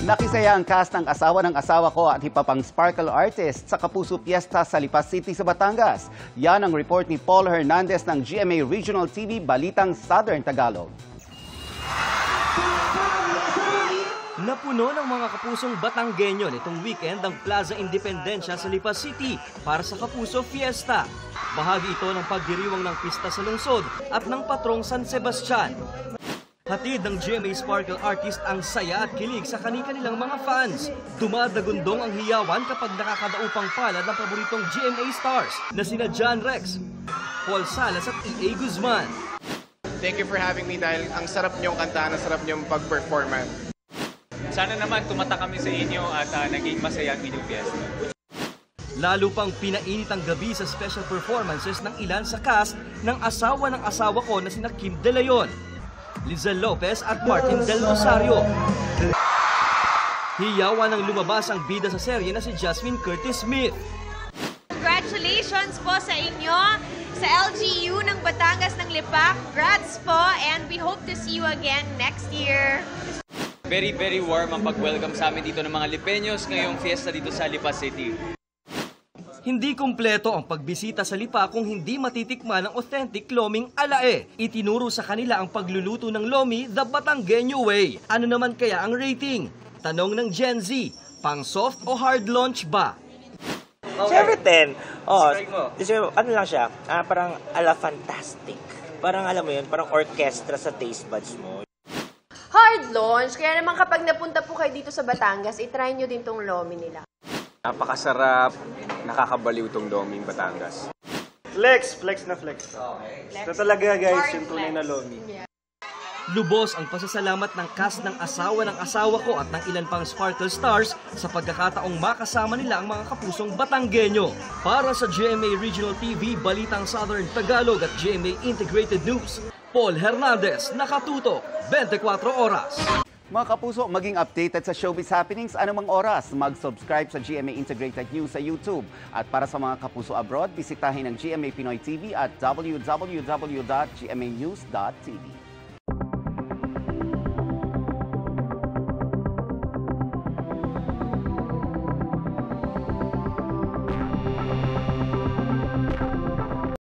Nakisaya ang cast ng Asawa ng Asawa Ko at iba pang sparkle artist sa Kapuso Fiesta sa Lipas City sa Batangas. Yan ang report ni Paul Hernandez ng GMA Regional TV Balitang Southern Tagalog. Napuno ng mga kapusong Batanggenyo nitong weekend ang Plaza Independencia sa Lipas City para sa Kapuso Fiesta. Bahagi ito ng pagdiriwang ng pista sa lungsod at ng patrong San Sebastian. Hatid ng GMA Sparkle Artist ang saya at kilig sa kanilang mga fans. Dumadagundong ang hiyawan kapag nakakadaupang palad ng paboritong GMA stars na sina John Rex, Paul Salas at E.A. Guzman. Thank you for having me dahil ang sarap niyong kantahan, ang sarap niyong pag-performan. Sana naman tumata kami sa inyo at naging masaya ang inyong fiesta. Lalo pang pinainit ang gabi sa special performances ng ilan sa cast ng Asawa ng Asawa Ko na sina Kim De Leon, Lizelle Lopez at Martin Del Rosario. Hiyawan ng lumabas ang bida sa serye na si Jasmine Curtis Smith. Congratulations po sa inyo sa LGU ng Batangas ng Lipak. Congrats po and we hope to see you again next year. Very, very warm ang pag-welcome sa amin dito ng mga Lipeños ngayong fiesta dito sa Lipas City. Hindi kumpleto ang pagbisita sa Lipa kung hindi matitikman ang authentic loming alae. Itinuro sa kanila ang pagluluto ng lomi the Batanggenyo way. Ano naman kaya ang rating? Tanong ng Gen Z, pang soft o hard launch ba? Siyempre 10. Oh, ano lang siya, parang ala fantastic. Parang alam mo yun, parang orchestra sa taste buds mo. Hard launch, kaya naman kapag napunta po kayo dito sa Batangas, itry nyo din tong lomi nila. Napakasarap, nakakabaliw itong Doming Batangas. Flex na flex. Ito talaga guys, yung tunay na lomi. Lubos ang pasasalamat ng cast ng Asawa ng Asawa Ko at ng ilan pang Sparkle Stars sa pagkakataong makasama nila ang mga kapusong Batanggenyo. Para sa GMA Regional TV, Balitang Southern Tagalog at GMA Integrated News, Paul Hernandez, nakatutok 24 oras. Mga kapuso, maging updated sa showbiz happenings anumang oras. Mag-subscribe sa GMA Integrated News sa YouTube. At para sa mga kapuso abroad, bisitahin ang GMA Pinoy TV at www.gmanews.tv.